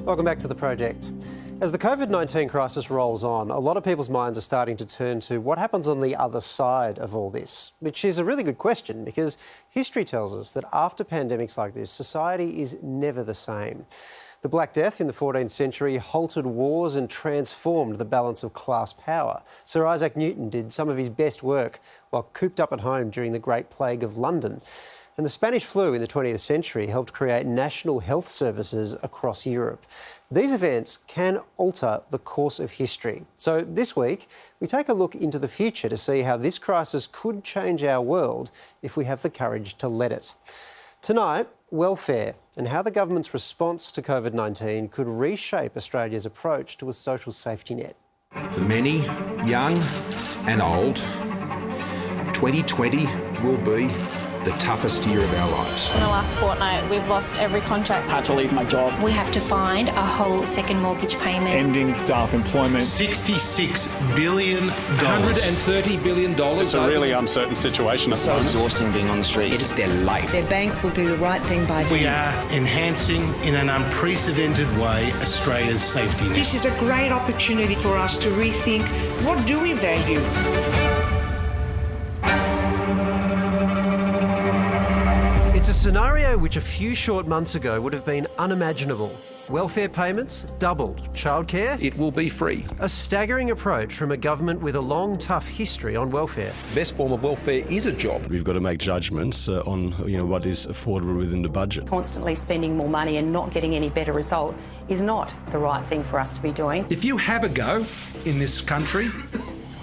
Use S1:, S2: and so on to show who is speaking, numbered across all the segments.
S1: Welcome back to The Project. As the COVID-19 crisis rolls on, a lot of people's minds are starting to turn to what happens on the other side of all this, which is a really good question because history tells us that after pandemics like this, society is never the same. The Black Death in the 14th century halted wars and transformed the balance of class power. Sir Isaac Newton did some of his best work while cooped up at home during the Great Plague of London. And the Spanish flu in the 20th century helped create national health services across Europe. These events can alter the course of history. So this week, we take a look into the future to see how this crisis could change our world if we have the courage to let it. Tonight, welfare and how the government's response to COVID-19 could reshape Australia's approach to a social safety net.
S2: For many, young and old, 2020 will be the toughest year of our lives.
S3: In the last fortnight, we've lost every contract.
S4: Had to leave my job.
S5: We have to find a whole second mortgage payment.
S6: Ending staff employment.
S7: $66 billion.
S2: $130 billion.
S6: It's a really uncertain situation.
S4: It's so exhausting being on the street.
S2: It is their life.
S8: Their bank will do the right thing by them.
S7: We are enhancing in an unprecedented way Australia's safety net.
S9: This is a great opportunity for us to rethink what do we value.
S1: It's a scenario which a few short months ago would have been unimaginable. Welfare payments doubled. Childcare?
S2: It will be free.
S1: A staggering approach from a government with a long, tough history on welfare.
S2: The best form of welfare is a job.
S10: We've got to make judgments on what is affordable within the budget.
S11: Constantly spending more money and not getting any better result is not the right thing for us to be doing.
S12: If you have a go in this country,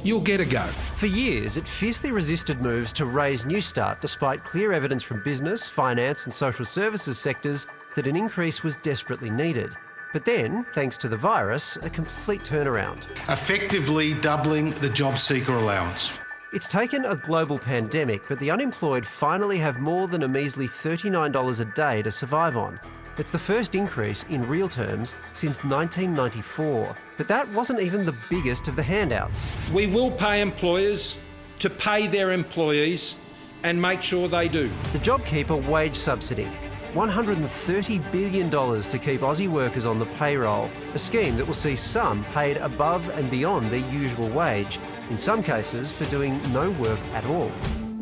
S12: you'll get a go.
S1: For years, it fiercely resisted moves to raise Newstart despite clear evidence from business, finance and social services sectors that an increase was desperately needed. But then, thanks to the virus, a complete turnaround.
S7: Effectively doubling the job seeker allowance.
S1: It's taken a global pandemic, but the unemployed finally have more than a measly $39 a day to survive on. It's the first increase in real terms since 1994. But that wasn't even the biggest of the handouts.
S12: We will pay employers to pay their employees and make sure they do.
S1: The JobKeeper wage subsidy. $130 billion to keep Aussie workers on the payroll, a scheme that will see some paid above and beyond their usual wage, in some cases for doing no work at all.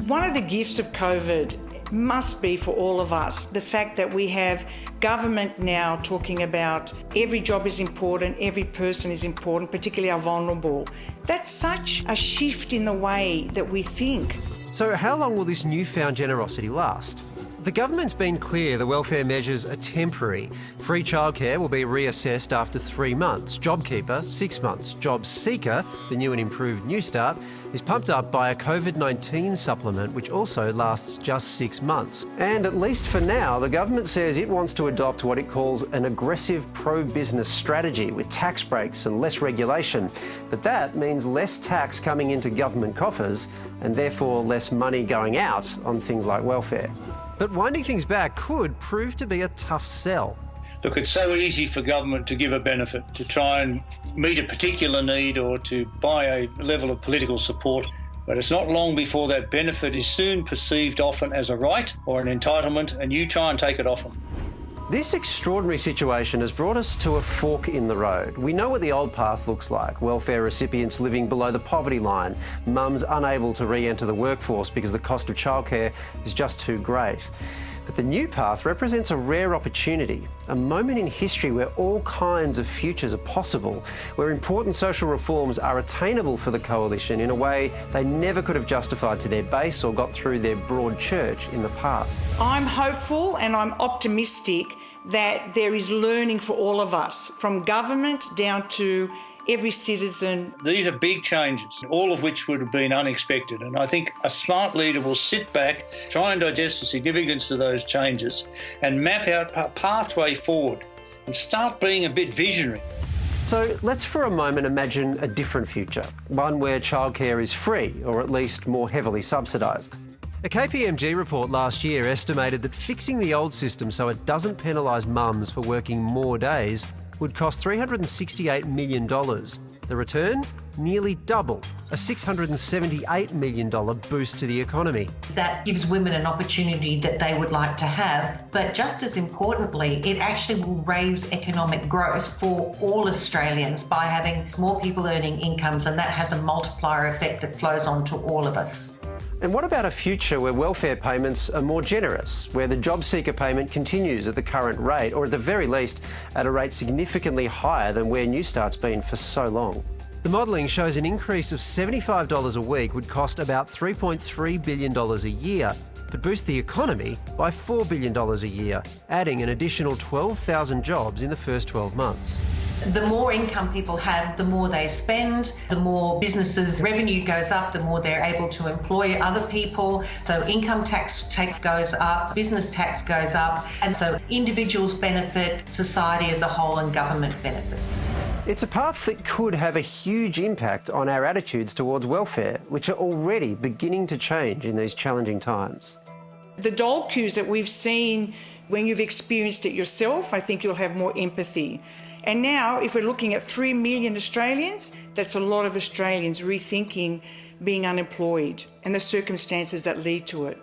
S9: One of the gifts of COVID must be for all of us the fact that we have government now talking about every job is important, every person is important, particularly our vulnerable. That's such a shift in the way that we think.
S1: So how long will this newfound generosity last? The government's been clear the welfare measures are temporary. Free childcare will be reassessed after 3 months. JobKeeper, 6 months. Job Seeker, the new and improved Newstart, is pumped up by a COVID-19 supplement which also lasts just 6 months. And at least for now, the government says it wants to adopt what it calls an aggressive pro-business strategy with tax breaks and less regulation. But that means less tax coming into government coffers and therefore less money going out on things like welfare. But winding things back could prove to be a tough sell.
S13: Look, it's so easy for government to give a benefit, to try and meet a particular need or to buy a level of political support. But it's not long before that benefit is soon perceived often as a right or an entitlement, and you try and take it off them.
S1: This extraordinary situation has brought us to a fork in the road. We know what the old path looks like. Welfare recipients living below the poverty line, mums unable to re-enter the workforce because the cost of childcare is just too great. But the new path represents a rare opportunity, a moment in history where all kinds of futures are possible, where important social reforms are attainable for the coalition in a way they never could have justified to their base or got through their broad church in the past.
S9: I'm hopeful and I'm optimistic that there is learning for all of us, from government down to every citizen.
S13: These are big changes, all of which would have been unexpected. And I think a smart leader will sit back, try and digest the significance of those changes and map out a pathway forward and start being a bit visionary.
S1: So let's for a moment imagine a different future, one where childcare is free or at least more heavily subsidised. A KPMG report last year estimated that fixing the old system so it doesn't penalise mums for working more days would cost $368 million. The return? Nearly double, a $678 million boost to the economy.
S8: That gives women an opportunity that they would like to have, but just as importantly, it actually will raise economic growth for all Australians by having more people earning incomes, and that has a multiplier effect that flows on to all of us.
S1: And what about a future where welfare payments are more generous, where the job seeker payment continues at the current rate, or at the very least at a rate significantly higher than where Newstart's been for so long? The modelling shows an increase of $75 a week would cost about $3.3 billion a year, but boost the economy by $4 billion a year, adding an additional 12,000 jobs in the first 12 months.
S8: The more income people have, the more they spend, the more businesses' revenue goes up, the more they're able to employ other people. So income tax goes up, business tax goes up, and so individuals benefit, society as a whole, and government benefits.
S1: It's a path that could have a huge impact on our attitudes towards welfare, which are already beginning to change in these challenging times.
S9: The dole queues that we've seen, when you've experienced it yourself, I think you'll have more empathy. And now, if we're looking at 3 million Australians, that's a lot of Australians rethinking being unemployed and the circumstances that lead to it.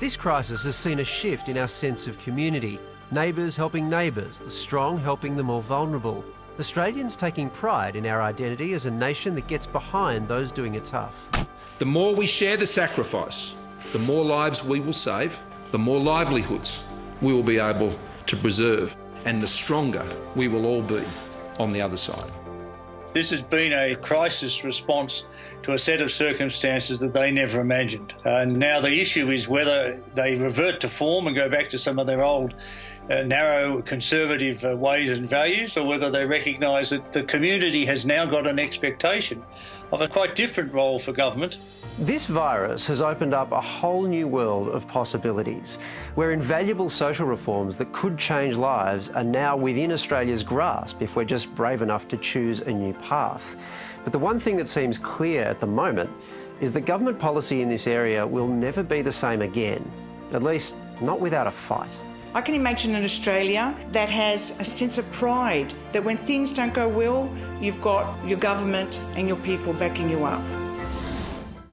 S1: This crisis has seen a shift in our sense of community. Neighbours helping neighbours, the strong helping the more vulnerable. Australians taking pride in our identity as a nation that gets behind those doing it tough.
S12: The more we share the sacrifice, the more lives we will save, the more livelihoods we will be able to preserve, and the stronger we will all be on the other side.
S13: This has been a crisis response to a set of circumstances that they never imagined. And now the issue is whether they revert to form and go back to some of their old narrow conservative ways and values, or whether they recognise that the community has now got an expectation of a quite different role for government.
S1: This virus has opened up a whole new world of possibilities, where invaluable social reforms that could change lives are now within Australia's grasp if we're just brave enough to choose a new path. But the one thing that seems clear at the moment is that government policy in this area will never be the same again, at least not without a fight.
S9: I can imagine an Australia that has a sense of pride, that when things don't go well, you've got your government and your people backing you up.